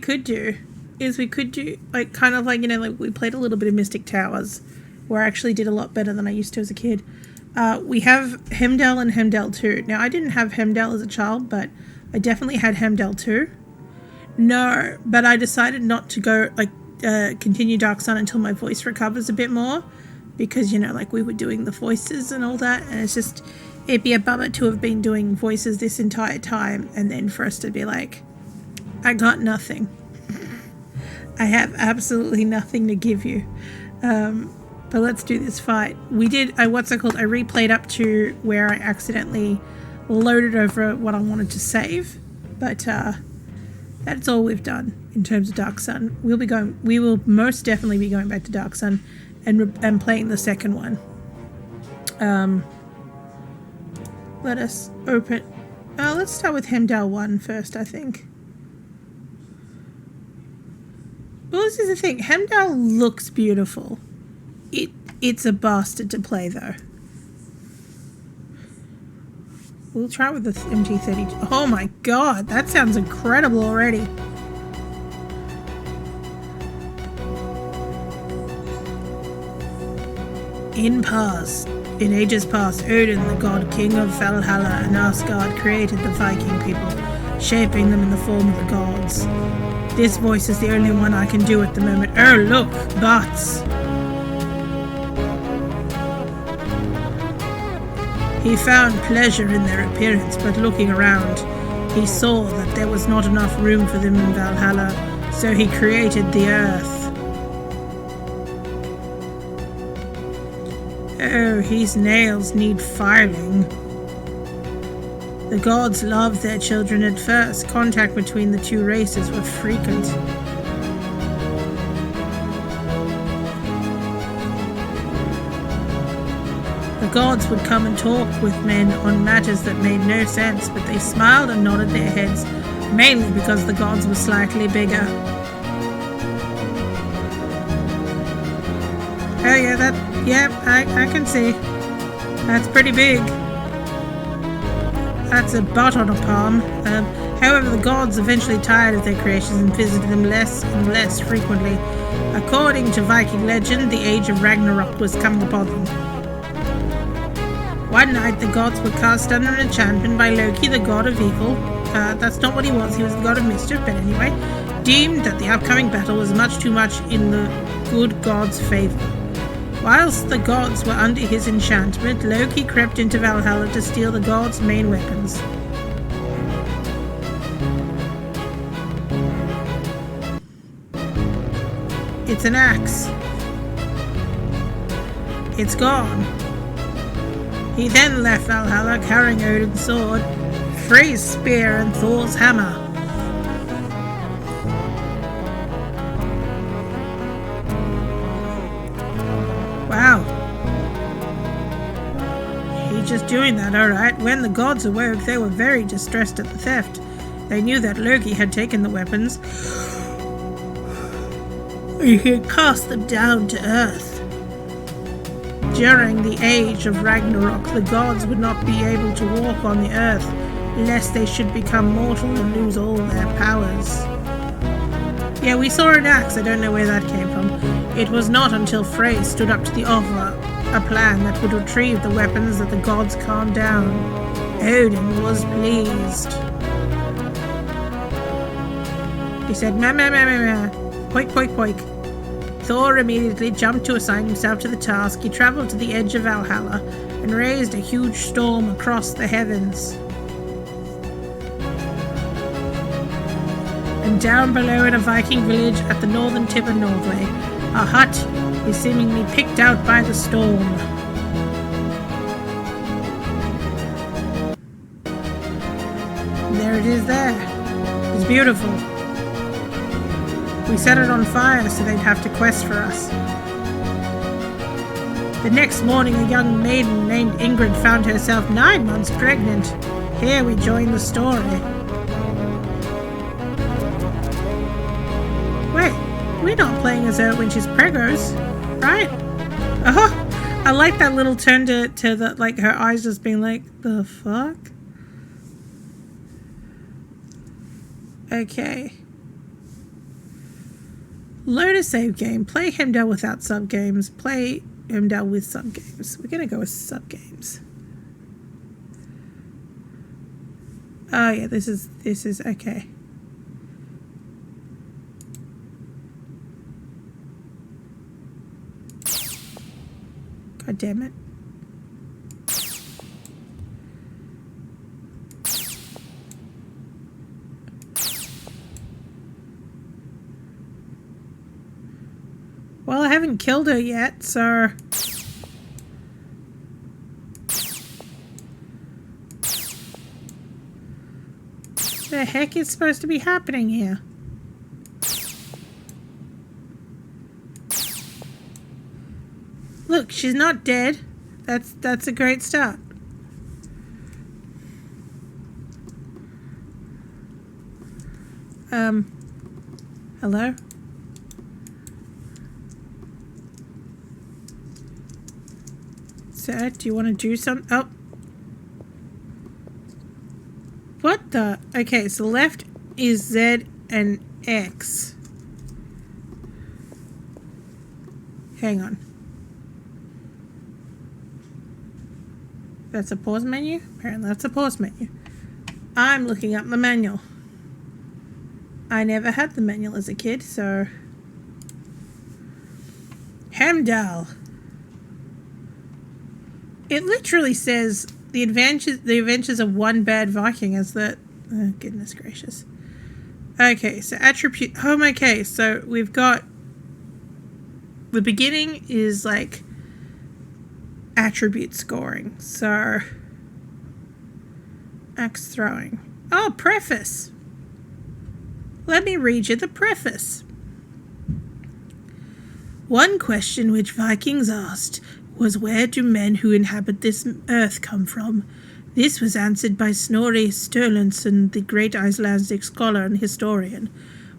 could do is we could do, like, kind of like, you know, like we played a little bit of Mystic Towers, where I actually did a lot better than I used to as a kid. We have Heimdall and Heimdall II. Now, I didn't have Heimdall as a child, but I definitely had Heimdall II. No, but I decided not to go, like, continue Dark Sun until my voice recovers a bit more, because, you know, like, we were doing the voices and all that, and it's just, it'd be a bummer to have been doing voices this entire time, and then for us to be like, I got nothing. I have absolutely nothing to give you. But let's do this fight. We did, I replayed up to where I accidentally loaded over what I wanted to save, but that's all we've done in terms of Dark Sun. We will most definitely be going back to Dark Sun and playing the second one. Let us open. Let's start with Heimdall I first, I think. Well, this is the thing. Heimdall looks beautiful. It's a bastard to play, though. We'll try with the MG32. Oh my god, that sounds incredible already. In ages past, Odin, the god king of Valhalla and Asgard, created the Viking people, shaping them in the form of the gods. This voice is the only one I can do at the moment. Oh, look, bots! He found pleasure in their appearance, but looking around, he saw that there was not enough room for them in Valhalla, so he created the earth. Oh, his nails need filing. The gods loved their children at first. Contact between the two races were frequent. The gods would come and talk with men on matters that made no sense, but they smiled and nodded their heads, mainly because the gods were slightly bigger. Oh yeah, I can see. That's pretty big. That's a butt on a palm. However, the gods eventually tired of their creations and visited them less and less frequently. According to Viking legend, the age of Ragnarok was coming upon them. One night, the gods were cast under an enchantment by Loki, the god of evil. That's not what he was the god of mischief, but anyway. Deemed that the upcoming battle was much too much in the good god's favor. Whilst the gods were under his enchantment, Loki crept into Valhalla to steal the gods' main weapons. It's an axe. It's gone. He then left Valhalla carrying Odin's sword, Frey's spear and Thor's hammer. Wow. He's just doing that, alright. When the gods awoke, they were very distressed at the theft. They knew that Loki had taken the weapons. He had cast them down to earth. During the age of Ragnarok, the gods would not be able to walk on the earth, lest they should become mortal and lose all their powers. Yeah, we saw an axe. I don't know where that came from. It was not until Frey stood up to the offer a plan that would retrieve the weapons that the gods calmed down. Odin was pleased. He said, "Ma ma ma ma ma, poik poik poik." Thor immediately jumped to assign himself to the task. He traveled to the edge of Valhalla and raised a huge storm across the heavens. And down below in a Viking village at the northern tip of Norway, a hut is seemingly picked out by the storm. There it is there. It's beautiful. We set it on fire so they'd have to quest for us. The next morning, a young maiden named Ingrid found herself 9 months pregnant. Here we join the story. Wait, we're not playing as her when she's preggers, right? Oh, I like that little turn to the, like, her eyes just being like, the fuck? Okay. Load a save game. Play Heimdall without sub-games. Play Heimdall with sub-games. We're going to go with sub-games. Oh, yeah, this is okay. God damn it. Well, I haven't killed her yet, so... The heck is supposed to be happening here? Look, she's not dead. That's a great start. Hello? Sir, do you want to do something? Oh. What the? Okay, so left is Z and X. Hang on. That's a pause menu? Apparently that's a pause menu. I'm looking up the manual. I never had the manual as a kid, so... Heimdall. It literally says the adventures of one bad Viking as the... Oh, goodness gracious. Okay, so attribute... Oh, okay, so we've got... The beginning is like attribute scoring. So... Axe throwing. Oh, preface. Let me read you the preface. One question which Vikings asked was, where do men who inhabit this earth come from? This was answered by Snorri Sturluson, the great Icelandic scholar and historian.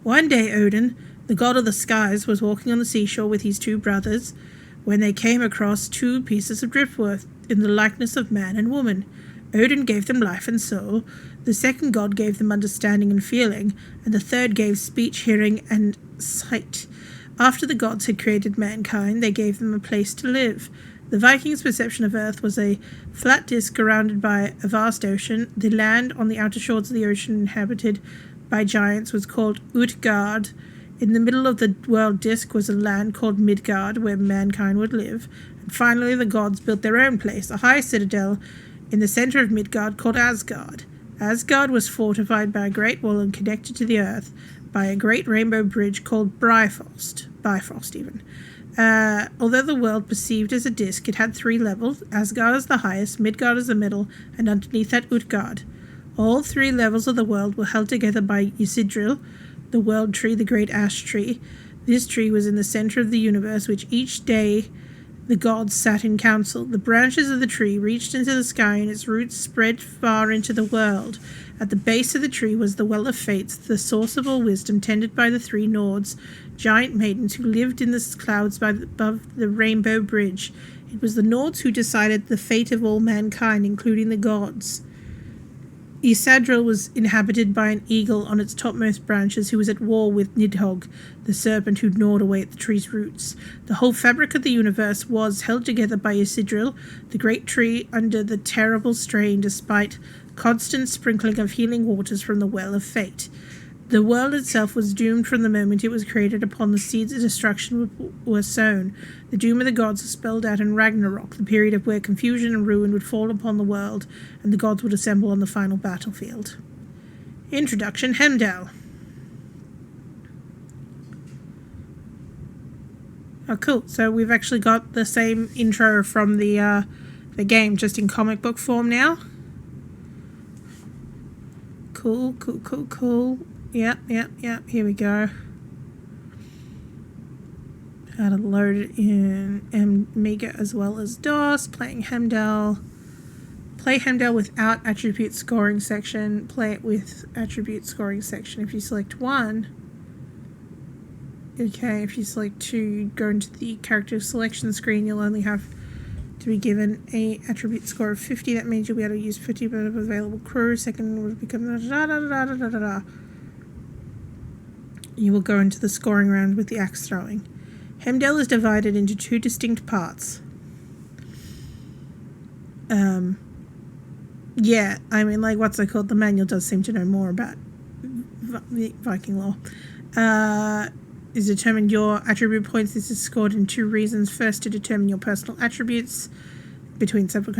One day Odin, the god of the skies, was walking on the seashore with his two brothers when they came across two pieces of driftwood in the likeness of man and woman. Odin gave them life and soul, the second god gave them understanding and feeling, and the third gave speech, hearing, and sight. After the gods had created mankind, they gave them a place to live. The Vikings' perception of Earth was a flat disk surrounded by a vast ocean. The land on the outer shores of the ocean inhabited by giants was called Utgard. In the middle of the world disk was a land called Midgard, where mankind would live. And finally the gods built their own place, a high citadel in the center of Midgard called Asgard. Asgard was fortified by a great wall and connected to the earth by a great rainbow bridge called Bifrost even. Although the world perceived as a disk, it had three levels: Asgard as the highest, Midgard as the middle, and underneath that Utgard. All three levels of the world were held together by Yggdrasil, the world tree, the great ash tree. This tree was in the center of the universe, which each day the gods sat in council. The branches of the tree reached into the sky, and its roots spread far into the world. At the base of the tree was the Well of Fates, the source of all wisdom, tended by the three Nords, giant maidens who lived in the clouds above the rainbow bridge. It was the Nords who decided the fate of all mankind, including the gods. Yggdrasil was inhabited by an eagle on its topmost branches who was at war with Nidhogg, the serpent who gnawed away at the tree's roots. The whole fabric of the universe was held together by Yggdrasil, the great tree, under the terrible strain despite constant sprinkling of healing waters from the Well of Fate. The world itself was doomed from the moment it was created. Upon the seeds of destruction were sown. The doom of the gods was spelled out in Ragnarok, the period of where confusion and ruin would fall upon the world, and the gods would assemble on the final battlefield. Introduction: Heimdall. Oh, cool. So we've actually got the same intro from the game, just in comic book form now. Cool. Yep. Here we go. How to load it in Amiga as well as DOS. Playing Heimdall. Play Heimdall without attribute scoring section. Play it with attribute scoring section. If you select 1, okay, if you select 2, go into the character selection screen, you'll only have to be given a attribute score of 50. That means you'll be able to use 50% of available crew. Second will become You will go into the scoring round with the axe throwing. Heimdall is divided into 2 distinct parts. Yeah, I mean, like, what's it called? The manual does seem to know more about Viking lore. Is determine your attribute points. This is scored in 2 reasons. First, to determine your personal attributes between several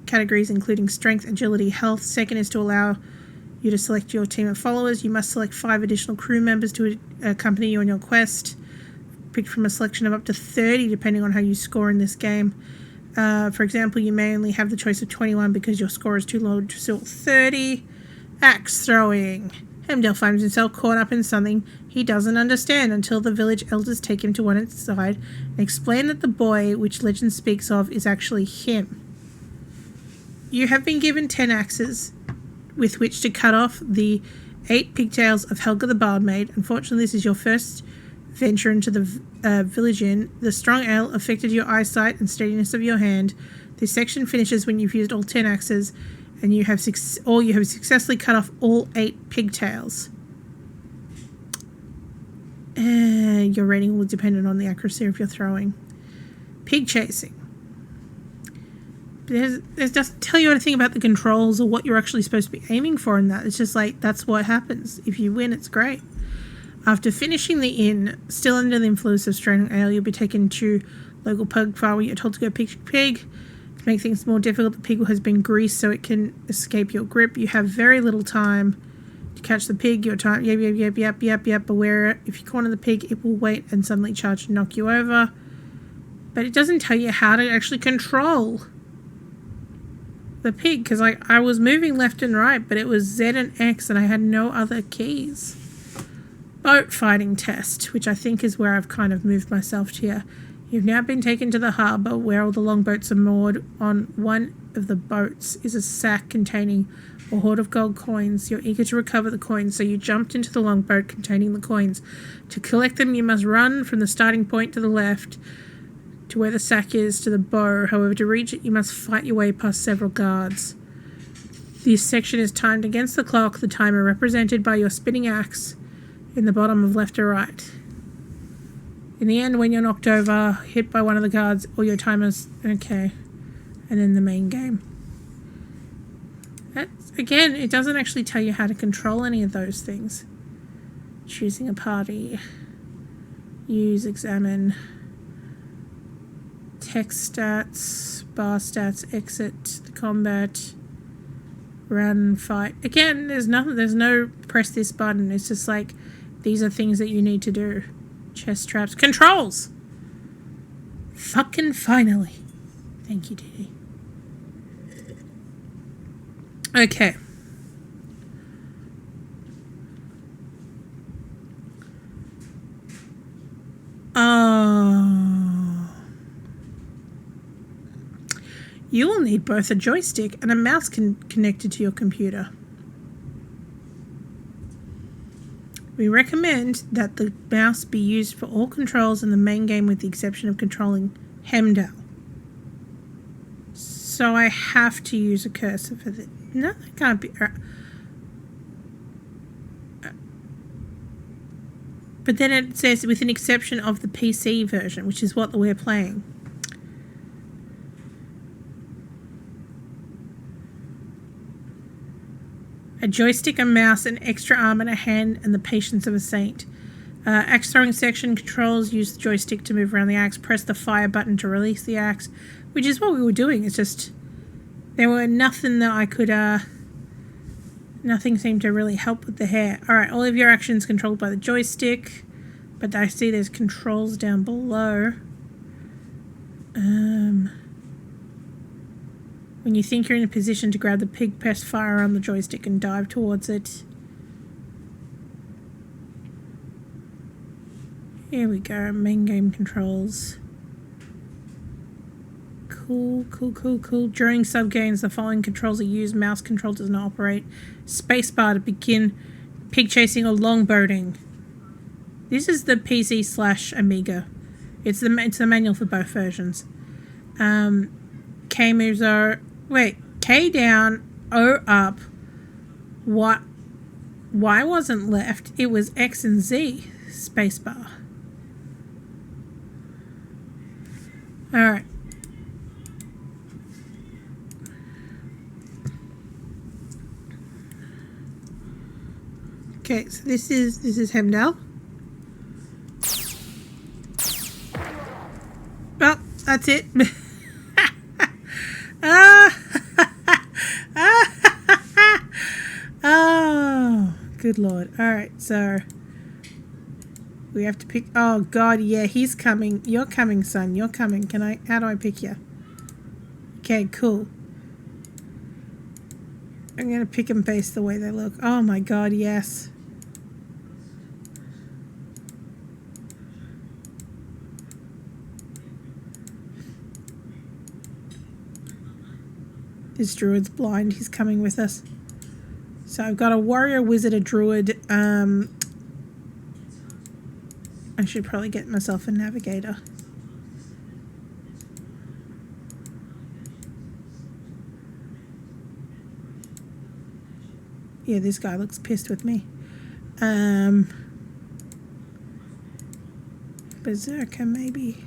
categories, including strength, agility, health. Second is to allow you to select your team of followers. You must select 5 additional crew members to accompany you on your quest, picked from a selection of up to 30, depending on how you score in this game. For example, you may only have the choice of 21 because your score is too low to sort 30. Axe throwing. Heimdall finds himself caught up in something he doesn't understand until the village elders take him to one side and explain that the boy, which legend speaks of, is actually him. You have been given 10 axes with which to cut off the 8 pigtails of Helga the Bardmaid. Unfortunately, this is your first venture into the village inn. The strong ale affected your eyesight and steadiness of your hand. This section finishes when you've used all 10 axes and you have successfully cut off all 8 pigtails. Your rating will depend on the accuracy of your throwing. Pig chasing. It doesn't tell you anything about the controls or what you're actually supposed to be aiming for in that. It's just like, that's what happens. If you win, it's great. After finishing the inn, still under the influence of strong ale, you'll be taken to local pug farm where you're told to go pig. To make things more difficult, the pig has been greased so it can escape your grip. You have very little time to catch the pig. Your time, yep. Beware, if you corner the pig, it will wait and suddenly charge and knock you over. But it doesn't tell you how to actually control the pig, because I was moving left and right, but it was Z and X and I had no other keys. Boat fighting test, which I think is where I've kind of moved myself to here. You've now been taken to the harbour where all the longboats are moored. On one of the boats is a sack containing a hoard of gold coins. You're eager to recover the coins, so you jumped into the longboat containing the coins. To collect them, you must run from the starting point to the left to where the sack is to the bow. However, to reach it, you must fight your way past several guards. This section is timed against the clock, the timer represented by your spinning axe in the bottom of left or right. In the end, when you're knocked over, hit by one of the guards, or your timer's okay. And then the main game. Again, it doesn't actually tell you how to control any of those things. Choosing a party. Use, examine. Text stats, bar stats, exit, the combat, run, fight. Again, there's no press this button. It's just like, these are things that you need to do. Chest traps. Controls! Fucking finally. Thank you, Didi. Okay. You will need both a joystick and a mouse connected to your computer. We recommend that the mouse be used for all controls in the main game with the exception of controlling Heimdall. So I have to use a cursor for this. No, that can't be. But then it says with an exception of the PC version, which is what we're playing. A joystick, a mouse, an extra arm and a hand, and the patience of a saint. Axe throwing section controls, use the joystick to move around the axe, press the fire button to release the axe, which is what we were doing. It's just, there were nothing that I could, nothing seemed to really help with the hair. Alright, all of your actions controlled by the joystick, but I see there's controls down below. When you think you're in a position to grab the pig, press fire on the joystick and dive towards it. Here we go, main game controls. Cool. During sub-games, the following controls are used. Mouse control does not operate. Spacebar to begin pig chasing or longboating. This is the PC/Amiga. It's the manual for both versions. K moves are... Wait, K down, O up, Y wasn't left, it was X and Z, spacebar. Alright. Okay, so this is Heimdall. Well, that's it. Oh, good lord. Alright, so we have to pick. Oh god, yeah, he's coming. You're coming, son. You're coming. How do I pick you? Okay, cool. I'm gonna pick them based the way they look. Oh my god, yes. This druid's blind. He's coming with us. So I've got a warrior, wizard, a druid. I should probably get myself a navigator. Yeah, this guy looks pissed with me. Berserker, maybe.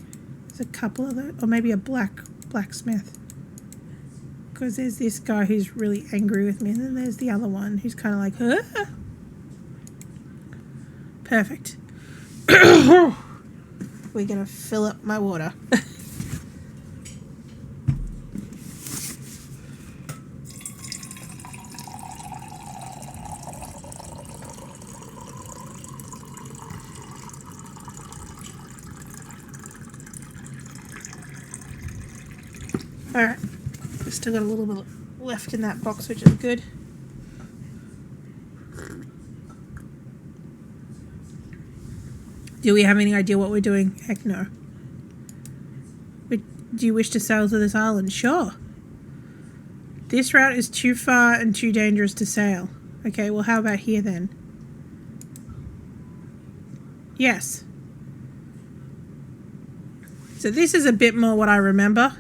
There's a couple of those. Or maybe a blacksmith. Because there's this guy who's really angry with me, and then there's the other one who's kind of like, huh? Perfect. We're going to fill up my water. Alright. We've still got a little bit left in that box, which is good. Do we have any idea what we're doing? Heck no. But do you wish to sail to this island? Sure. This route is too far and too dangerous to sail. Okay, well how about here then? Yes. So this is a bit more what I remember.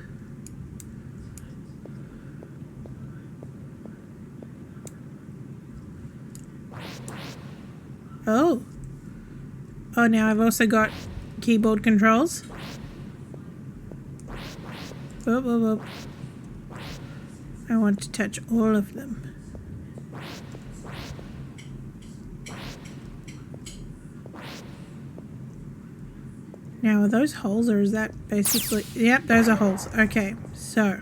Oh. Oh, now I've also got keyboard controls. Whoop, whoop, whoop. I want to touch all of them. Now, are those holes, or is that basically... Yep, those are holes. Okay, so...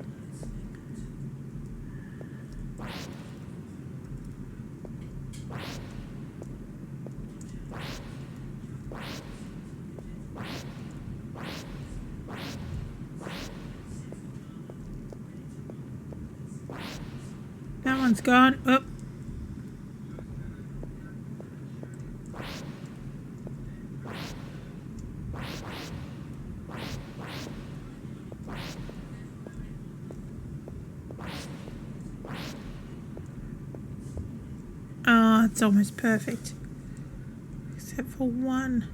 That one's gone. Oh. Oh, it's almost perfect. Except for one.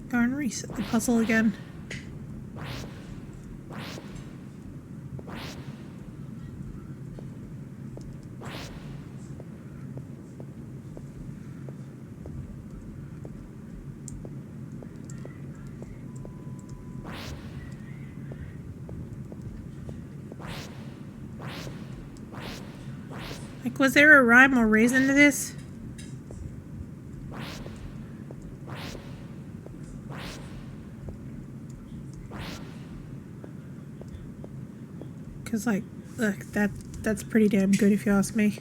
Go and reset the puzzle again. Like, was there a rhyme or reason to this? Because, like, look, that's pretty damn good if you ask me.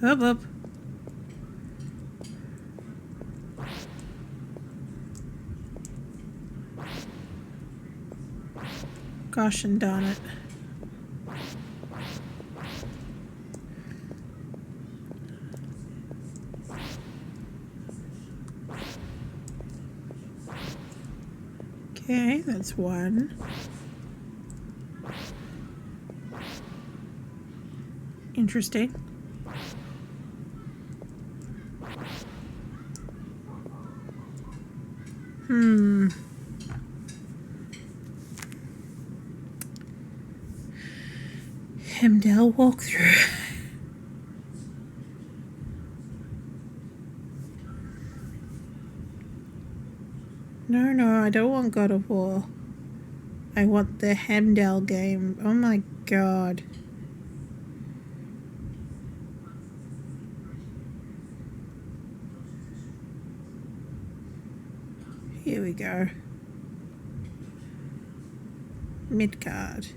Up, up. Gosh and darn it. Okay, that's one. Interesting. Heimdall walkthrough. No, I don't want God of War. I want the Heimdall game. Oh my god. Here we go. Midgard.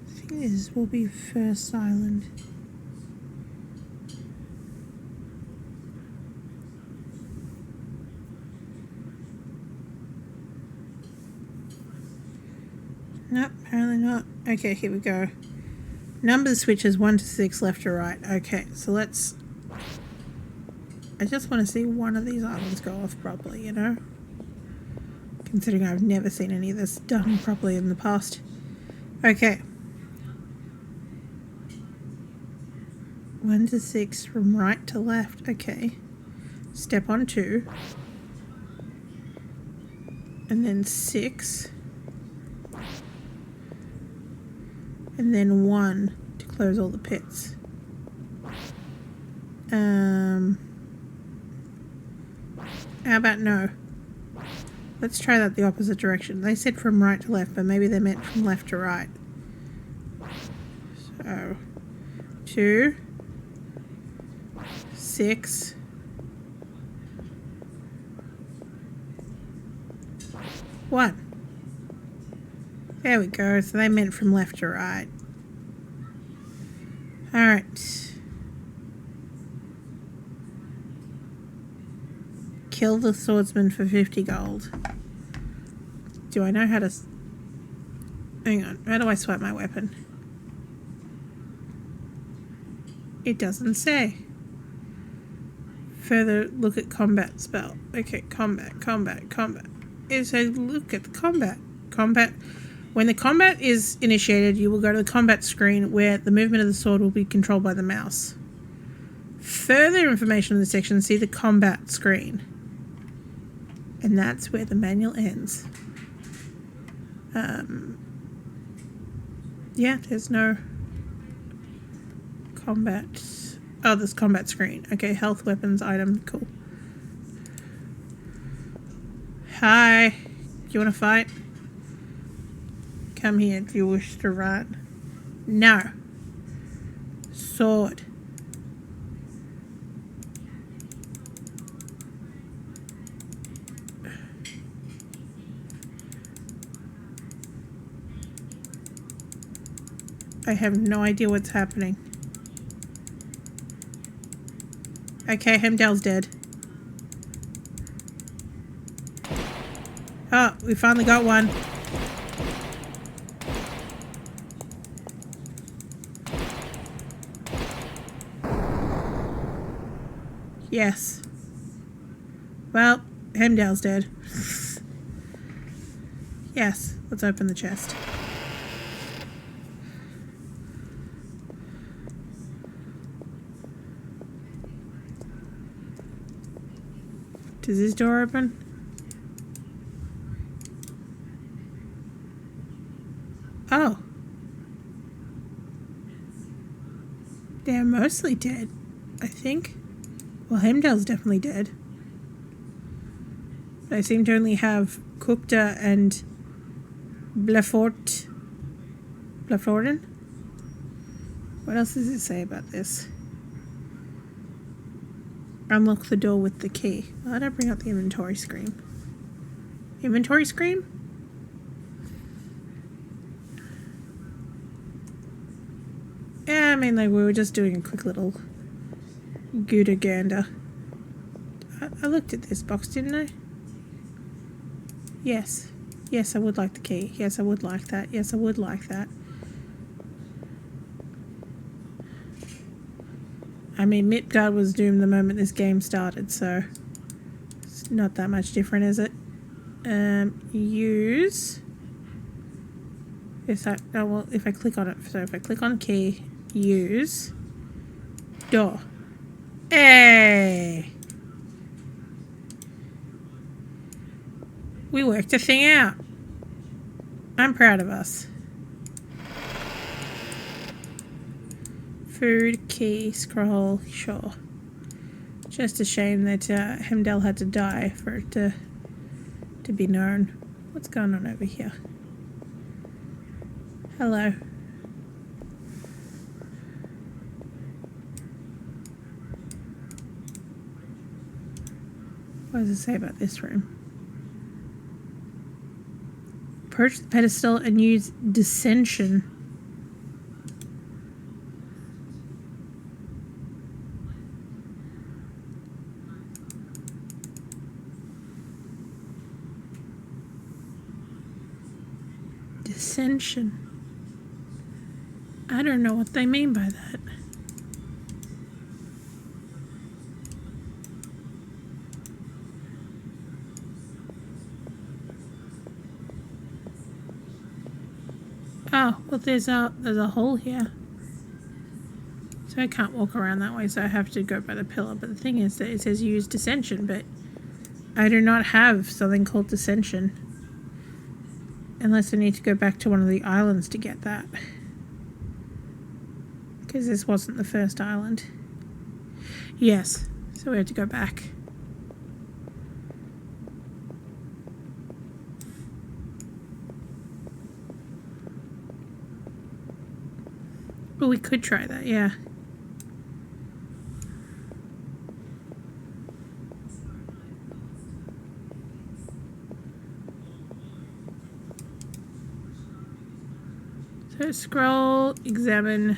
I think this will be first island. Nope, apparently not. Okay, here we go. Number switches 1 to 6, left to right. Okay, so let's... I just want to see one of these islands go off properly, you know? Considering I've never seen any of this done properly in the past. Okay. 1 to 6 from right to left. Okay. Step on 2. And then 6. And then 1 to close all the pits. How about no? Let's try that the opposite direction. They said from right to left, but maybe they meant from left to right. So, 2, 6, 1. There we go. So they meant from left to right. Alright. Kill the swordsman for 50 gold. Do I know how to... Hang on. How do I swipe my weapon? It doesn't say. Further look at combat spell. Okay, combat. It says look at the combat. When the combat is initiated, you will go to the combat screen where the movement of the sword will be controlled by the mouse. Further information on this section, see the combat screen. And that's where the manual ends. Yeah, there's no combat. Oh, there's combat screen. Okay, health, weapons, item, cool. Hi. Do you want to fight? Come here if you wish to run. No. Sword. I have no idea what's happening. Okay, Heimdall's dead. Oh, we finally got one. Yes. Well, Heimdall's dead. Yes, let's open the chest. Does this door open? Oh. They're mostly dead, I think. Well, Heimdall's definitely dead. But I seem to only have Kukta and Bleforden. What else does it say about this? Unlock the door with the key. Why did I bring up the inventory screen? Inventory screen? Yeah, I mean, like, we were just doing a quick little Gouda-gander. I looked at this box, didn't I? Yes. Yes, I would like the key. Yes, I would like that. Yes, I would like that. I mean, Midgard was doomed the moment this game started, so it's not that much different, is it? Use. If I click on it, so if I click on key, use, door. Hey! We worked the thing out. I'm proud of us. Food, key, scroll, sure. Just a shame that Heimdall had to die for it to be known. What's going on over here? Hello. What does it say about this room? Approach the pedestal and use dissension. Dissension. I don't know what they mean by that. Oh, well there's a hole here. So I can't walk around that way, so I have to go by the pillar. But the thing is that it says use dissension, but I do not have something called dissension. Unless I need to go back to one of the islands to get that. Because this wasn't the first island. Yes, so we have to go back. Well, we could try that, yeah. So scroll, examine.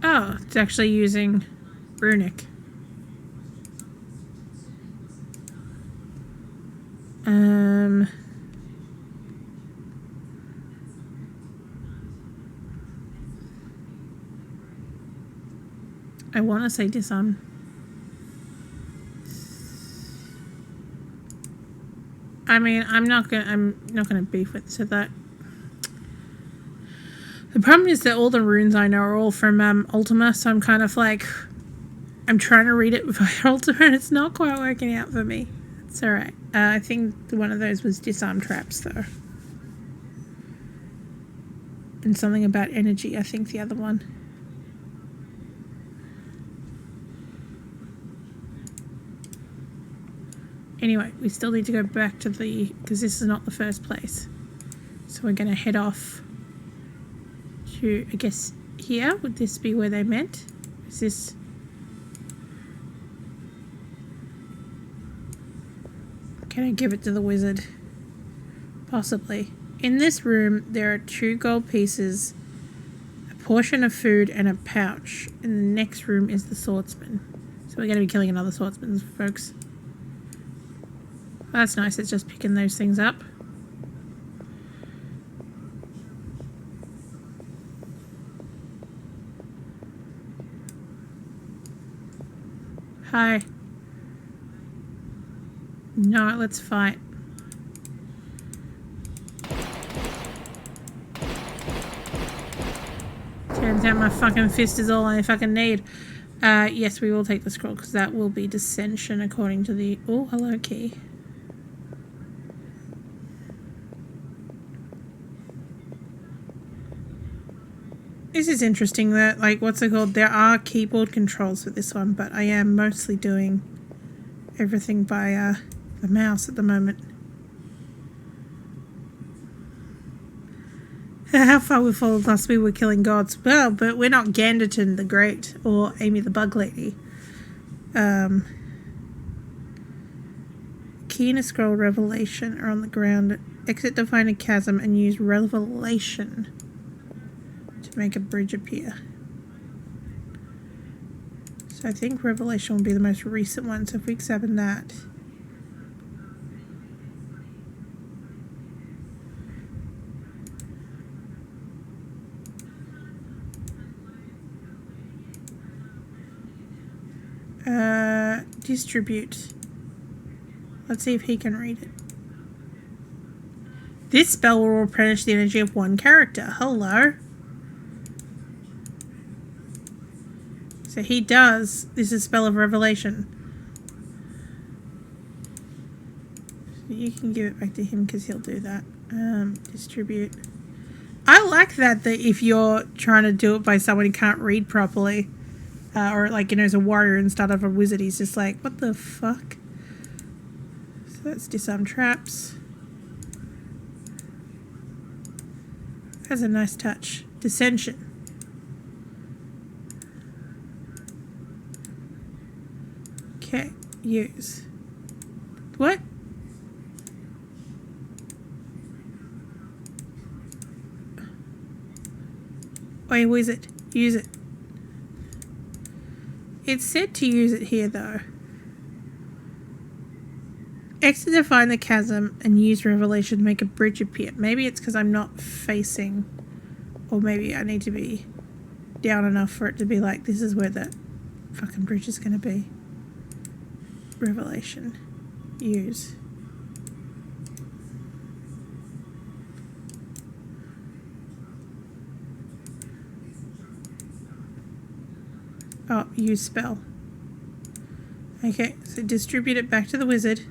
Oh, it's actually using runic. I want to say disarm. I mean, I'm not gonna beef with so that. The problem is that all the runes I know are all from Ultima, so I'm kind of like, I'm trying to read it via Ultima and it's not quite working out for me. It's alright. I think one of those was disarm traps though. And something about energy, I think the other one. Anyway, we still need to go back to because this is not the first place. So we're going to head off to, I guess, here. Would this be where they meant? Is this... Can I give it to the wizard? Possibly. In this room, there are 2 gold pieces, a portion of food, and a pouch. In the next room is the swordsman. So we're going to be killing another swordsman, folks. That's nice, it's just picking those things up. Hi. No, let's fight. Turns out my fucking fist is all I fucking need. Yes, we will take the scroll because that will be dissension according to the... Oh, hello, key. This is interesting that, like, what's it called? There are keyboard controls for this one, but I am mostly doing everything by the mouse at the moment. How far we've fallen last we were killing gods. Well, but we're not Ganderton the Great or Amy the Bug Lady. Key and a scroll revelation are on the ground. Exit to find a chasm and use revelation to make a bridge appear. So I think revelation will be the most recent one, so if we examine that. Distribute. Let's see if he can read it. This spell will replenish the energy of one character. Hello. So he does. This is Spell of Revelation. You can give it back to him because he'll do that. Distribute. I like that if you're trying to do it by someone who can't read properly, or like, you know, as a warrior instead of a wizard, he's just like, what the fuck? So that's disarm traps. Has a nice touch. Dissension. Okay, use. What? Wait, where is it? Use it. It's said to use it here though. Exit to find the chasm and use revelation to make a bridge appear. Maybe it's because I'm not facing, or maybe I need to be down enough for it to be like, this is where the fucking bridge is going to be. Revelation. Use. Oh, use spell. Okay, so distribute it back to the wizard.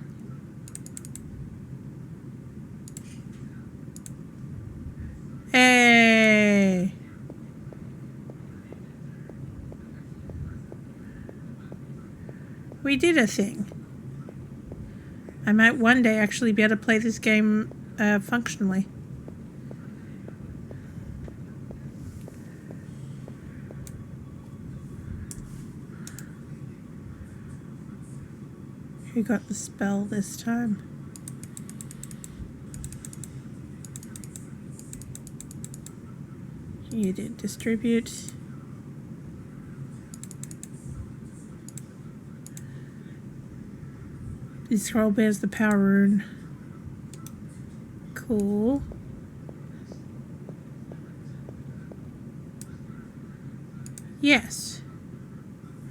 Hey! We did a thing. I might one day actually be able to play this game functionally. Who got the spell this time? You did. Distribute. This scroll bears the power rune. Cool. Yes.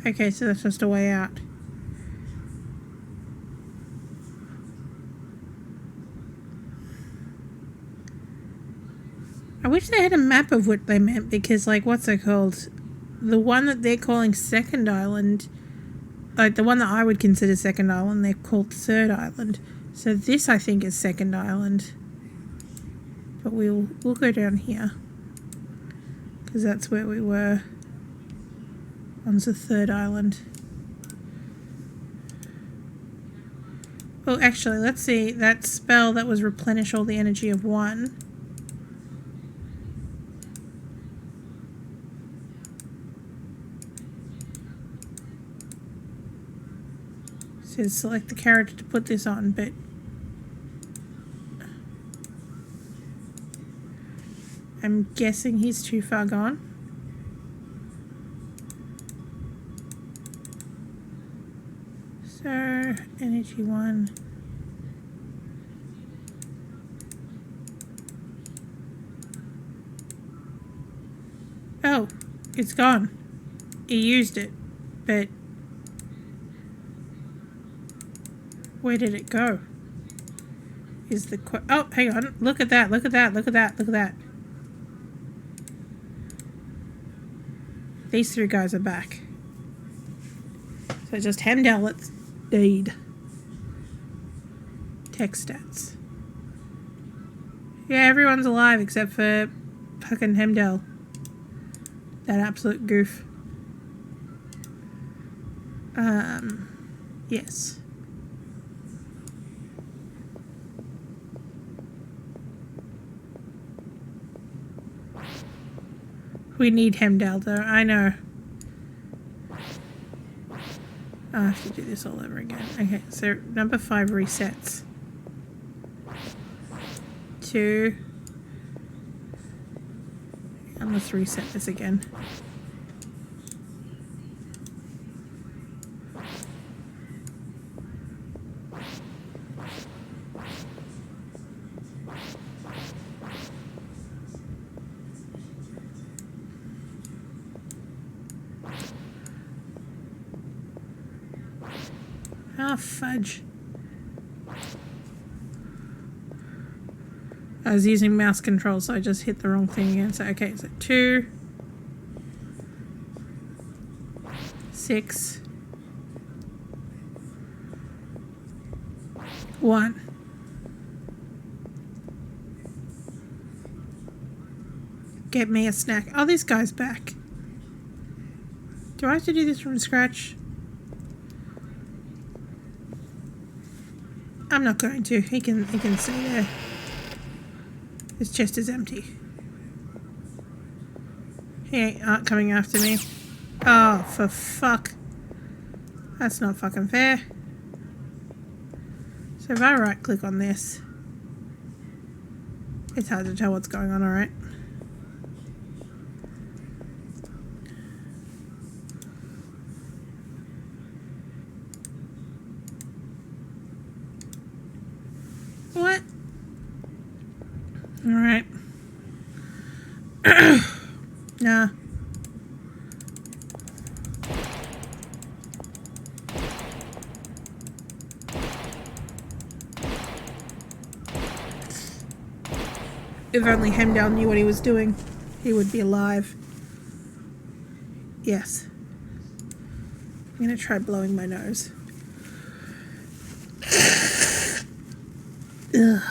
Okay, so that's just a way out. I wish they had a map of what they meant, because, like, what's it called? The one that they're calling Second Island, like, the one that I would consider Second Island, they're called Third Island. So this, I think, is Second Island. But we'll go down here, because that's where we were. On the Third Island. Oh, actually, let's see. That spell that was replenish all the energy of one. Says select the character to put this on, but I'm guessing he's too far gone. So, energy one. Oh, it's gone. He used it, but where did it go? Is the oh, hang on. Look at that. Look at that. Look at that. Look at that. These three guys are back. So just Heimdall, let's deed. Tech stats. Yeah, everyone's alive except for fucking Heimdall. That absolute goof. Yes. We need Heimdall though, I know. I have to do this all over again. Okay, so number 5 resets. 2. And let's reset this again. Ah, fudge. I was using mouse control, so I just hit the wrong thing again. So, okay, so 2, 6, 1. get me a snack. Oh, this guy's back. Do I have to do this from scratch? I'm not going to. He can stay there. His chest is empty. He ain't coming after me. Oh, for fuck. That's not fucking fair. So if I right click on this, it's hard to tell what's going on, alright? What? Alright. Nah. If only Heimdall knew what he was doing, he would be alive. Yes. I'm gonna try blowing my nose. Ugh.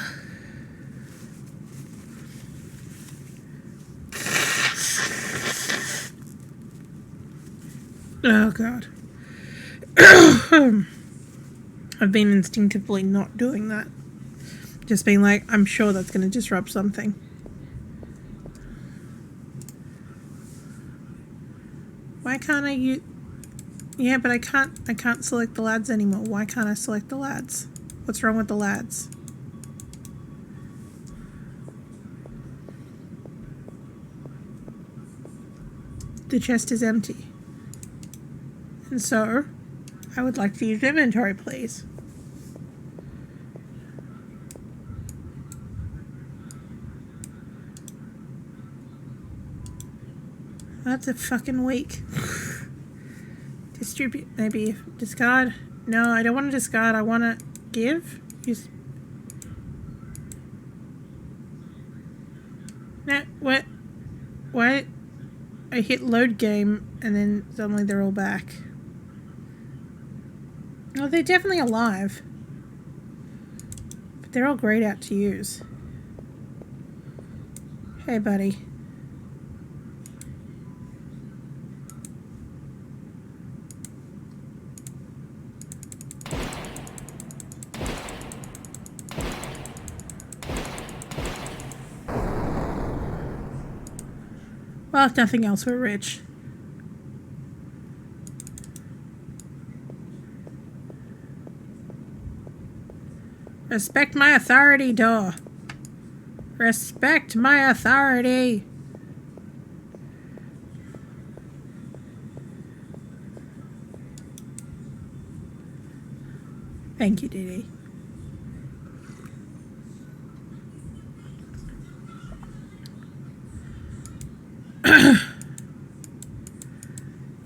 Oh god. I've been instinctively not doing that. Just being like, I'm sure that's going to disrupt something. Why can't I use... Yeah, but I can't select the lads anymore. Why can't I select the lads? What's wrong with the lads? The chest is empty. And so, I would like to use inventory, please. That's a fucking weak. Distribute, maybe. Discard. No, I don't want to discard. I want to give. Use. No, what? What? I hit load game and then suddenly they're all back. Oh, they're definitely alive. But they're all grayed out to use. Hey, buddy. Well, if nothing else, we're rich. Respect my authority, door. Respect my authority. Thank you, Dee Dee.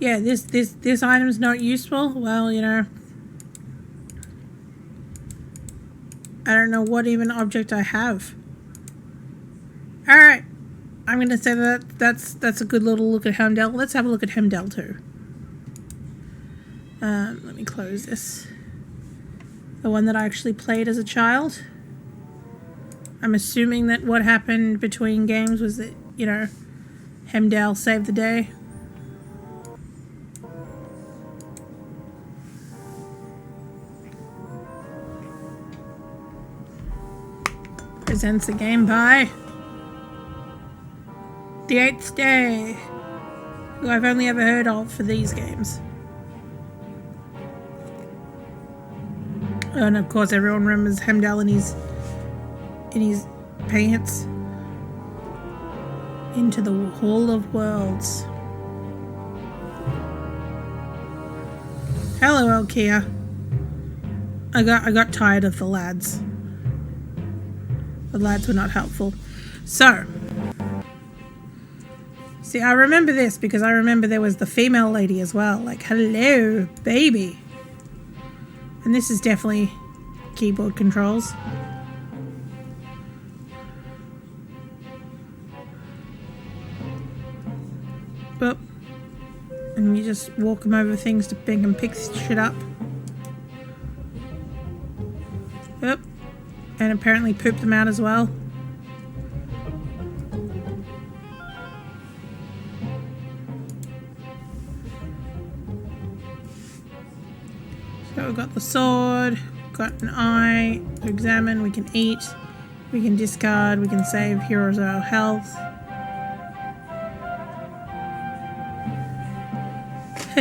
Yeah, this item's not useful. Well, you know, I don't know what even object I have. All right, I'm gonna say that's a good little look at Heimdall. Let's have a look at Heimdall II. Let me close this. The one that I actually played as a child. I'm assuming that what happened between games was that, you know, Heimdall saved the day. Presents a game by The Eighth Day, who I've only ever heard of for these games. And of course everyone remembers Heimdall in his pants. Into the Hall of Worlds. Hello, Alkia. I got tired of the lads. The lads were not helpful. So, see, I remember this because I remember there was the female lady as well. Like, hello, baby. And this is definitely keyboard controls. But, and you just walk them over things to make them pick shit up. Yep. And apparently poop them out as well. we've got the sword, got an eye to examine, we can eat, we can discard, we can save heroes our health.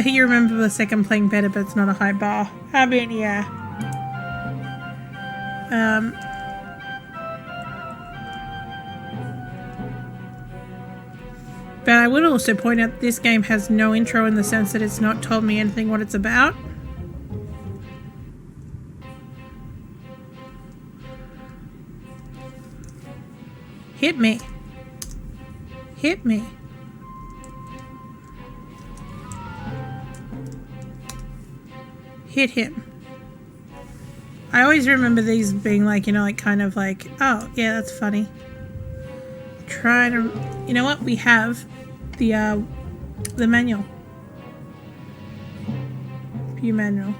You remember the second playing better, but it's not a high bar. I mean, yeah. But I would also point out this game has no intro in the sense that it's not told me anything what it's about. Hit me. Hit me. Hit him. I always remember these being like, you know, like kind of like, oh, yeah, that's funny. Trying to, you know what? We have the manual. View manual.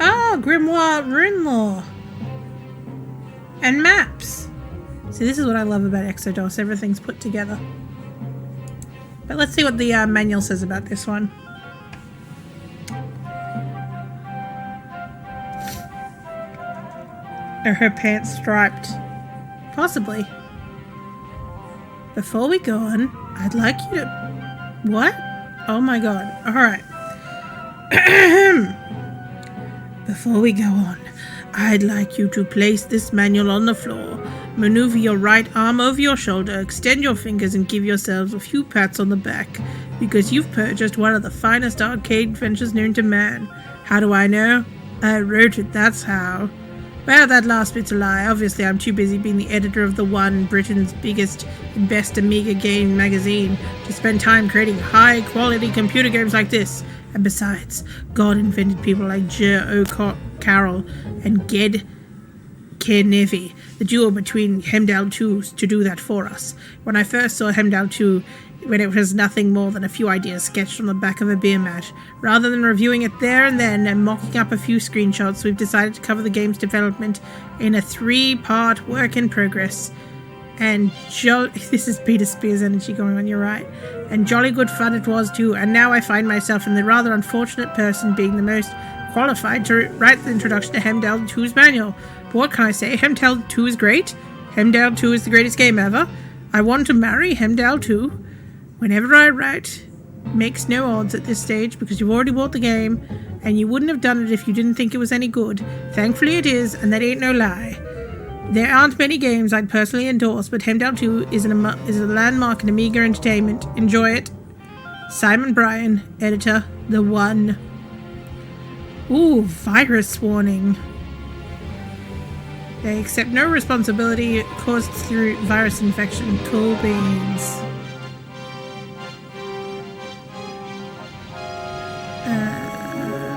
Oh, Grimoire Rune Law. And maps. See, this is what I love about Exodos. Everything's put together. But let's see what the manual says about this one. Are her pants striped? Possibly. Before we go on, I'd like you to... What? Oh my god. Alright. Before we go on, I'd like you to place this manual on the floor. Maneuver your right arm over your shoulder, extend your fingers and give yourselves a few pats on the back. Because you've purchased one of the finest arcade adventures known to man. How do I know? I wrote it, that's how. Well, that last bit's a lie. Obviously, I'm too busy being the editor of the one, Britain's biggest and best Amiga game magazine, to spend time creating high-quality computer games like this. And besides, God invented people like J. O'Carroll and Ged Kenevi, the duo between Heimdall II, to do that for us. When I first saw Heimdall II, when it was nothing more than a few ideas sketched on the back of a beer mat. Rather than reviewing it there and then and mocking up a few screenshots, we've decided to cover the game's development in a 3-part work in progress. And this is Peter Spears energy going on, you're right. And jolly good fun it was too, and now I find myself in the rather unfortunate person being the most qualified to write the introduction to Heimdall II's manual. But what can I say? Heimdall II is great. Heimdall II is the greatest game ever. I want to marry Heimdall II. Whenever I write, makes no odds at this stage because you've already bought the game and you wouldn't have done it if you didn't think it was any good. Thankfully it is, and that ain't no lie. There aren't many games I'd personally endorse, but Heimdall II is a landmark in Amiga entertainment. Enjoy it. Simon Bryan, editor, The One. Ooh, virus warning. They accept no responsibility caused through virus infection. Cool beans.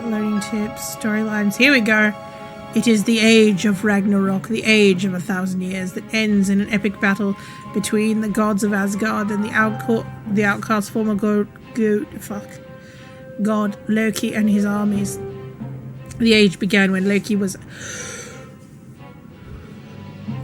Loading tips, storylines. Here we go. It is the age of Ragnarok, the age of 1,000 years that ends in an epic battle between the gods of Asgard and the outcast former god Loki and his armies. The age began when Loki was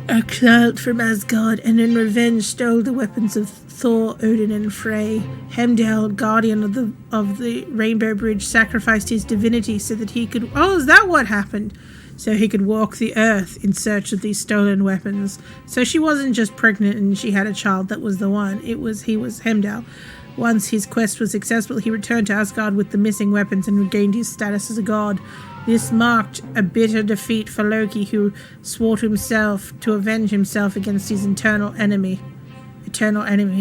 exiled from Asgard and in revenge stole the weapons of Thor, Odin and Frey. Heimdall, guardian of the Rainbow Bridge, sacrificed his divinity so that he could... Oh, is that what happened? So he could walk the earth in search of these stolen weapons. So she wasn't just pregnant and she had a child that was the one. He was Heimdall. Once his quest was successful, he returned to Asgard with the missing weapons and regained his status as a god. This marked a bitter defeat for Loki, who swore to himself to avenge himself against his eternal enemy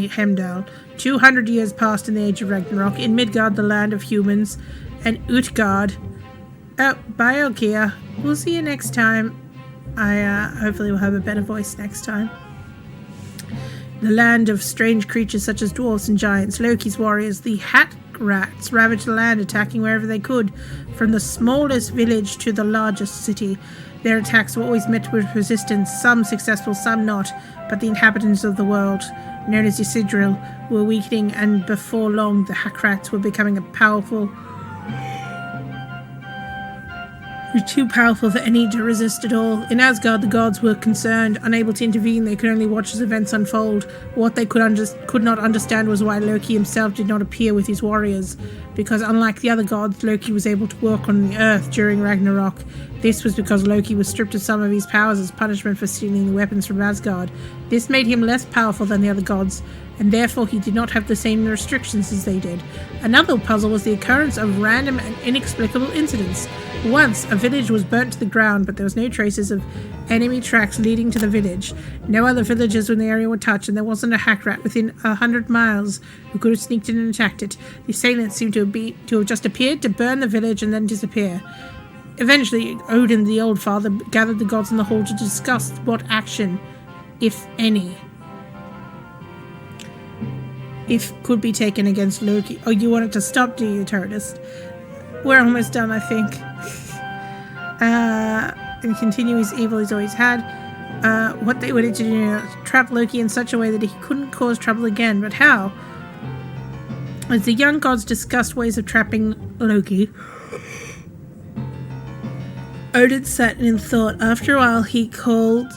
Heimdall. 200 years passed in the Age of Ragnarok. In Midgard, the land of humans, and Utgard. Oh, bye, Okia. We'll see you next time. Hopefully we'll have a better voice next time. The land of strange creatures such as dwarves and giants. Loki's warriors, the Hat Rats, ravaged the land, attacking wherever they could, from the smallest village to the largest city. Their attacks were always met with resistance, some successful, some not, but the inhabitants of the world, known as Isidril, were weakening, and before long the Hat Rats were becoming a powerful were too powerful for any to resist at all. In Asgard, the gods were concerned, unable to intervene. They could only watch as events unfold. What they could not understand was why Loki himself did not appear with his warriors, because unlike the other gods, Loki was able to work on the earth during Ragnarok. This was because Loki was stripped of some of his powers as punishment for stealing the weapons from Asgard. This made him less powerful than the other gods, and therefore he did not have the same restrictions as they did. Another puzzle was the occurrence of random and inexplicable incidents. Once, a village was burnt to the ground, but there was no traces of enemy tracks leading to the village. No other villagers in the area were touched, and there wasn't a hack rat within 100 miles who could have sneaked in and attacked it. The assailants seemed to have just appeared to burn the village and then disappear. Eventually, Odin, the Old Father, gathered the gods in the hall to discuss what action, if any, could be taken against Loki. Oh, you want it to stop, do you, Turdist? We're almost done, I think. And continue his evil he's always had. What they wanted to do, trap Loki in such a way that he couldn't cause trouble again. But how? As the young gods discussed ways of trapping Loki, Odin sat in thought. After a while, he called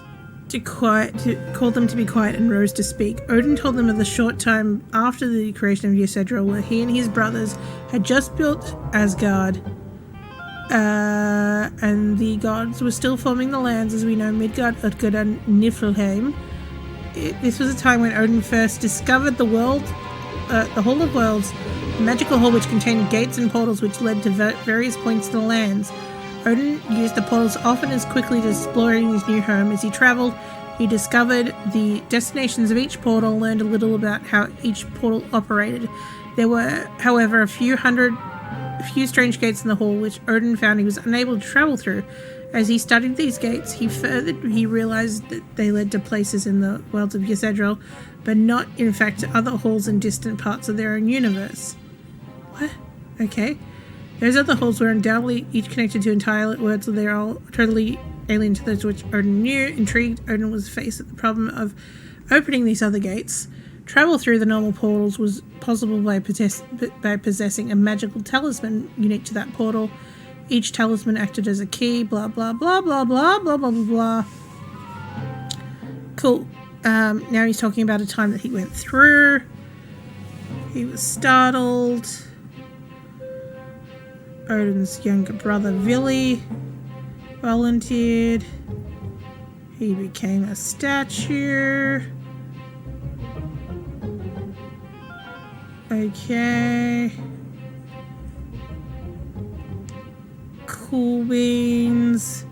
them to be quiet and rose to speak. Odin told them of the short time after the creation of Yggdrasil, where he and his brothers had just built Asgard, and the gods were still forming the lands as we know, Midgard, Utgard, and Niflheim. This was a time when Odin first discovered the world, the Hall of Worlds, a magical hall which contained gates and portals which led to various points in the lands. Odin used the portals often as quickly to exploring his new home. As he travelled, he discovered the destinations of each portal, learned a little about how each portal operated. There were, however, a few strange gates in the hall which Odin found he was unable to travel through. As he studied these gates, he realized that they led to places in the worlds of Yggdrasil, but not, in fact, to other halls in distant parts of their own universe. What? Okay. Those other halls were undoubtedly each connected to entire worlds, so they're all totally alien to those which Odin knew. Intrigued, Odin was faced with the problem of opening these other gates. Travel through the normal portals was possible by possessing a magical talisman unique to that portal. Each talisman acted as a key, blah, blah, blah, blah, blah, blah, blah, blah, blah. Cool. Now he's talking about a time that he went through. He was startled. Odin's younger brother, Vili, volunteered. He became a statue. Okay. Cool beans.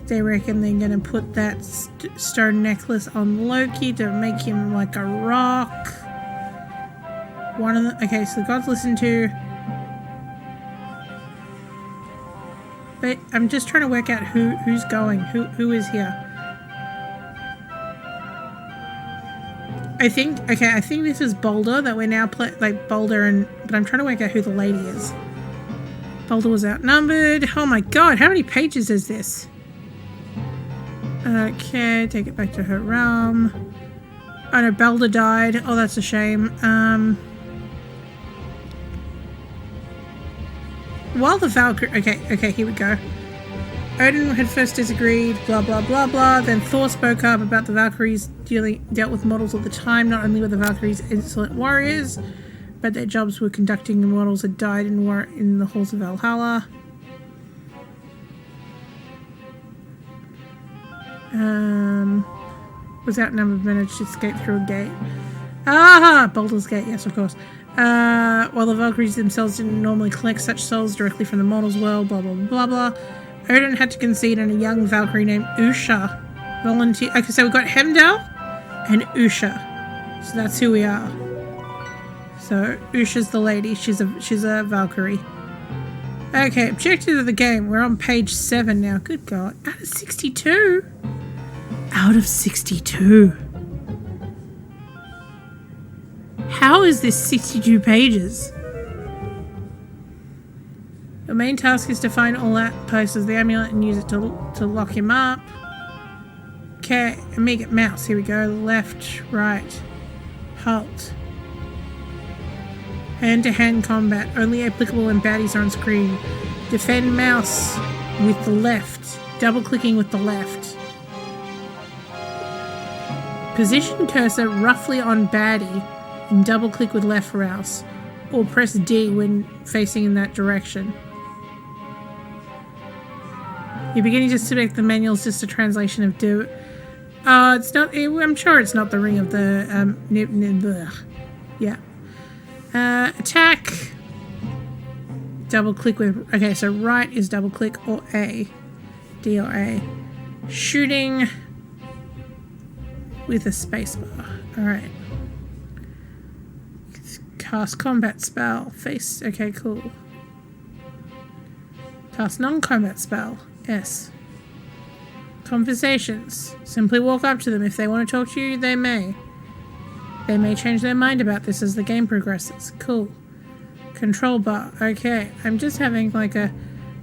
They reckon they're going to put that stone necklace on Loki to make him like a rock. One of the... Okay, so the gods listen to... But I'm just trying to work out who's going, who is here. I think this is Balder that we're now Balder but I'm trying to work out who the lady is. Balder was outnumbered. Oh my god, how many pages is this? Okay, take it back to her realm. Oh no, Balder died. Oh, that's a shame. While the Valkyrie... Okay, here we go. Odin had first disagreed, blah, blah, blah, blah. Then Thor spoke up about the Valkyries dealt with mortals all the time. Not only were the Valkyries excellent warriors, but their jobs were conducting, and mortals had died in war in the halls of Valhalla. Was outnumbered, managed to escape through a gate. Aha! Baldur's Gate, yes, of course. While the Valkyries themselves didn't normally collect such souls directly from the mortals' world, blah, blah, blah, blah. Odin had to concede, and a young Valkyrie named Usha volunteered. Okay, so we've got Heimdall and Usha. So that's who we are. So Usha's the lady. She's a Valkyrie. Okay, objective of the game. We're on page 7 now. Good God. Out of 62? Out of 62. How is this 62 pages? The main task is to find all that posts of the amulet and use it to lock him up. Okay, Amiga mouse. Here we go. Left, right, halt. Hand-to-hand combat. Only applicable when baddies are on screen. Defend mouse. with the left. Double clicking with the left. Position cursor roughly on baddie and double click with left mouse. Or press D when facing in that direction. You're beginning to select the manual's just a translation of do. It's not. I'm sure it's not the ring of the yeah. Attack. Double click with. Okay, so right is double click or A, D or A. Shooting with a spacebar. All right. Cast combat spell. Face. Okay, cool. Cast non-combat spell. S. Conversations. Simply walk up to them. If they want to talk to you, they may. They may change their mind about this as the game progresses. Cool. Control bar. Okay. I'm just having like a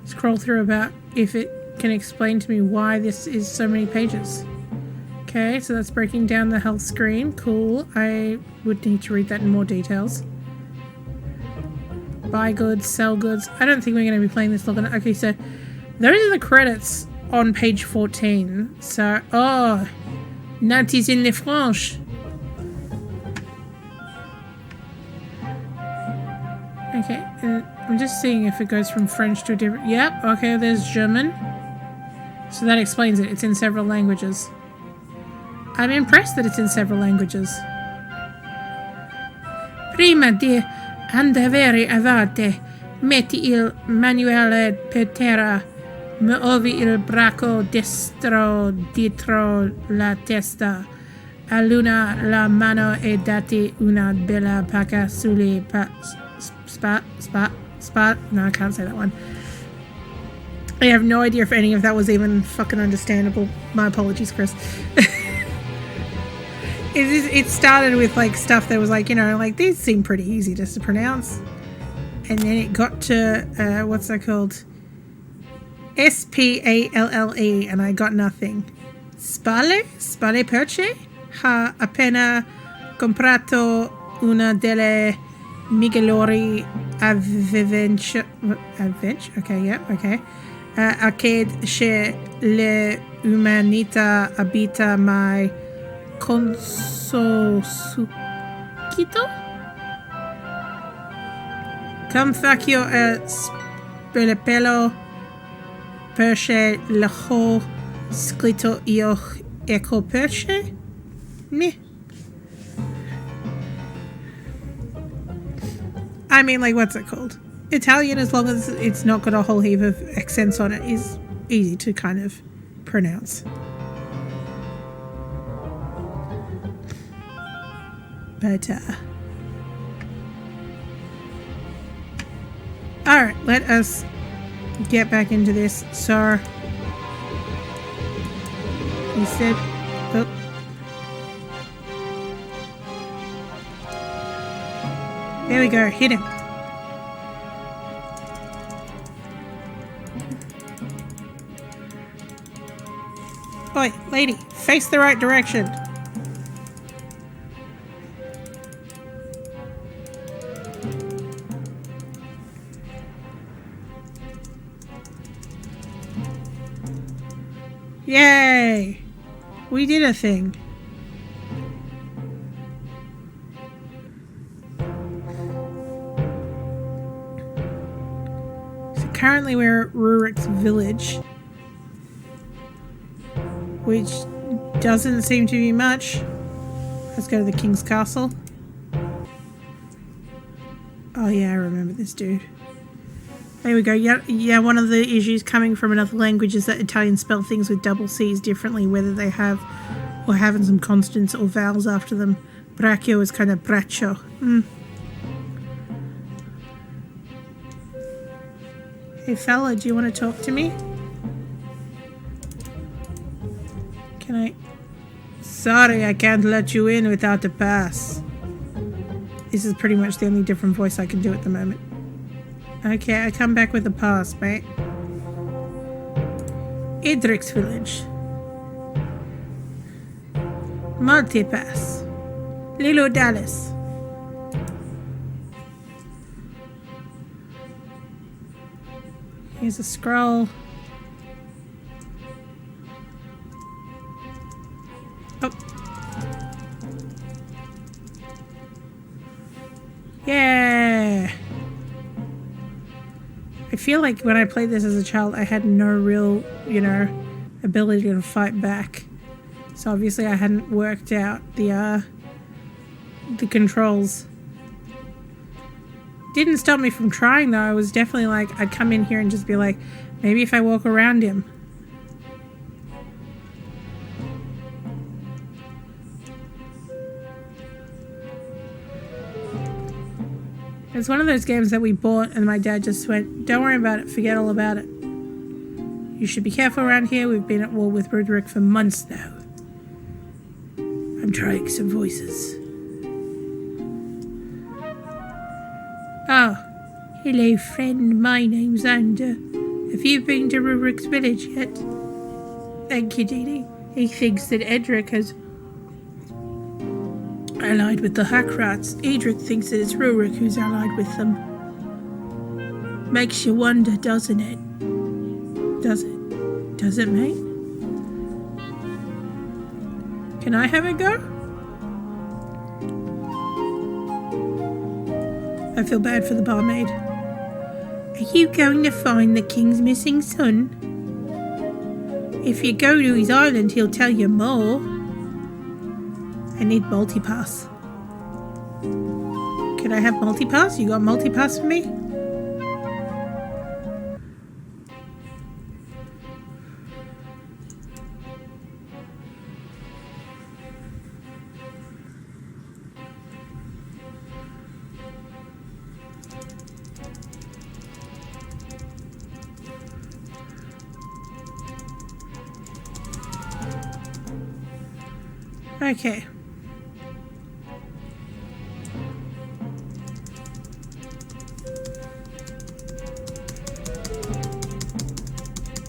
scroll through about if it can explain to me why this is so many pages. Okay, so that's breaking down the health screen. Cool. I would need to read that in more details. Buy goods, sell goods. I don't think we're going to be playing this long enough. Okay, so those are the credits on page 14. So, oh, Nantes in les Franches. Okay, I'm just seeing if it goes from French to a different... Yep, okay, there's German. So that explains it. It's in several languages. I'm impressed that it's in several languages. Prima di andare avanti, metti il manuale per terra, muovi il braccio destro dietro la testa, alluna la mano e dati una bella pacca sulle no, I can't say that one. I have no idea if any of that was even fucking understandable. My apologies, Chris. It started with like stuff that was like, you know, like these seem pretty easy just to pronounce. And then it got to, what's that called? Spalle, and I got nothing. Spalle perce? Ha appena comprato una delle migliori avventure? Okay, yeah, okay. Arcade chez l'umanità abita mai Consosuquito? Come faccio a spellepelo perché l'ho scritto io ecco perché? Meh. I mean, like, what's it called? Italian, as long as it's not got a whole heap of accents on it, is easy to kind of pronounce. But, alright, let us get back into this. So, he said, oh. There we go, hit him. Oi, lady, face the right direction. Yay! We did a thing. So currently we're at Rurik's village, which doesn't seem to be much. Let's go to the king's castle. Oh yeah, I remember this dude. There we go. Yeah, one of the issues coming from another language is that Italians spell things with double C's differently, whether they have or haven't some consonants or vowels after them. Braccio is kind of braccio. Hey fella, do you want to talk to me? Can I? Sorry, I can't let you in without a pass. This is pretty much the only different voice I can do at the moment. Okay, I come back with a pass, mate. Idric's village. Multipass. Lilo Dallas. Here's a scroll. Yeah! I feel like when I played this as a child, I had no real, you know, ability to fight back. So obviously I hadn't worked out the controls. Didn't stop me from trying though. I was definitely like, I'd come in here and just be like, maybe if I walk around him. It's one of those games that we bought and my dad just went, don't worry about it, forget all about it. You should be careful around here. We've been at war with Roderick for months now. I'm trying some voices. Oh, hello friend, my name's Ander. Have you been to Roderick's village yet? Thank you, Dee. He thinks that Edric has allied with the Hackrats. Edric thinks that it's Rurik who's allied with them. Makes you wonder, doesn't it? Does it? Does it, mate? Can I have a go? I feel bad for the barmaid. Are you going to find the king's missing son? If you go to his island, he'll tell you more. I need multipass. Can I have multipass? You got multipass for me? Okay.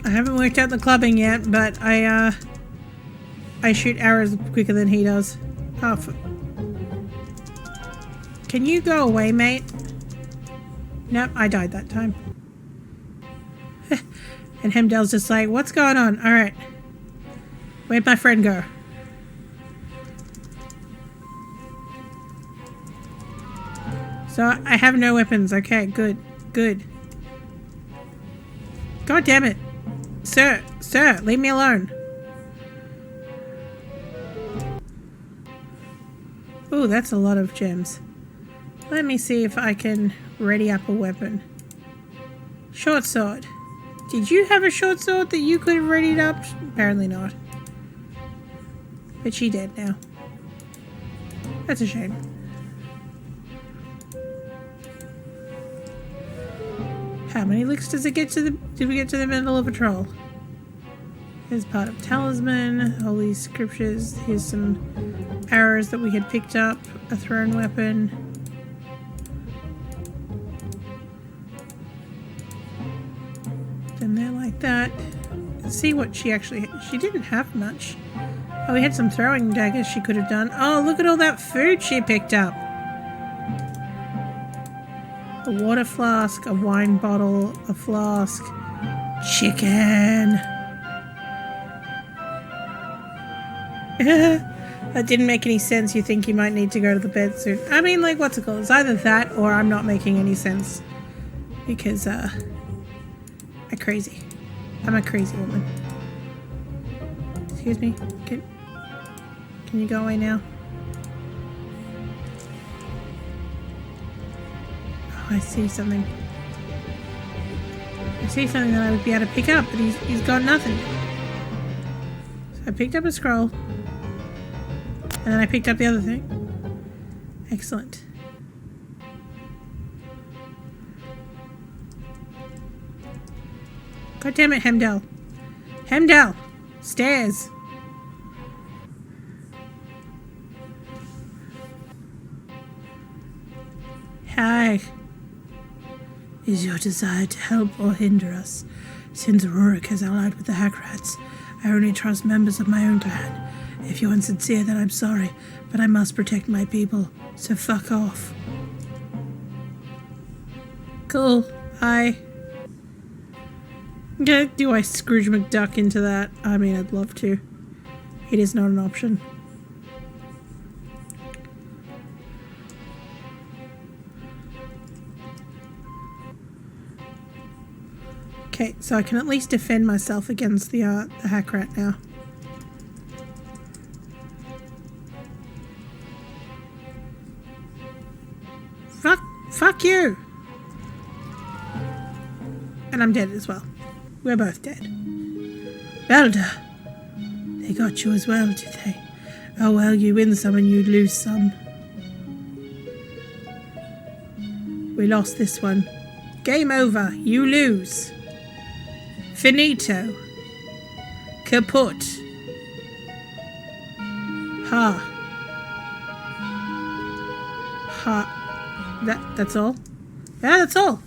I haven't worked out the clubbing yet, but I shoot arrows quicker than he does. Oh, can you go away, mate? Nope, I died that time. And Heimdall's just like, what's going on? Alright. Where'd my friend go? So I have no weapons. Okay, good. Good. God damn it. Sir, leave me alone. Ooh, that's a lot of gems. Let me see if I can ready up a weapon. Short sword. Did you have a short sword that you could have readied up? Apparently not. But she dead now. That's a shame. How many licks does it get to the... Did we get to the middle of a troll? Here's part of talisman, holy scriptures. Here's some arrows that we had picked up. A thrown weapon. Then there like that. Let's see what she actually... She didn't have much. Oh, we had some throwing daggers she could have done. Oh, look at all that food she picked up. A water flask, a wine bottle, a flask, chicken. That didn't make any sense. You think you might need to go to the bed soon. I mean, like, what's it called? It's either that or I'm not making any sense. Because, I'm crazy. I'm a crazy woman. Excuse me. Can you go away now? I see something. I see something that I would be able to pick up, but he's got nothing. So I picked up a scroll. And then I picked up the other thing. Excellent. God damn it, Heimdall. Heimdall! Stairs! Hi. Is your desire to help or hinder us? Since Rurik has allied with the Hackrats, I only trust members of my own clan. If you're insincere, then I'm sorry, but I must protect my people, so fuck off. Cool. Hi. Do I Scrooge McDuck into that? I mean, I'd love to. It is not an option. Okay, so I can at least defend myself against the hack rat now. Fuck you! And I'm dead as well. We're both dead. Belda! They got you as well, did they? Oh well, you win some and you lose some. We lost this one. Game over. You lose. Finito. Kaput. Ha. Ha. That's all? Yeah, that's all.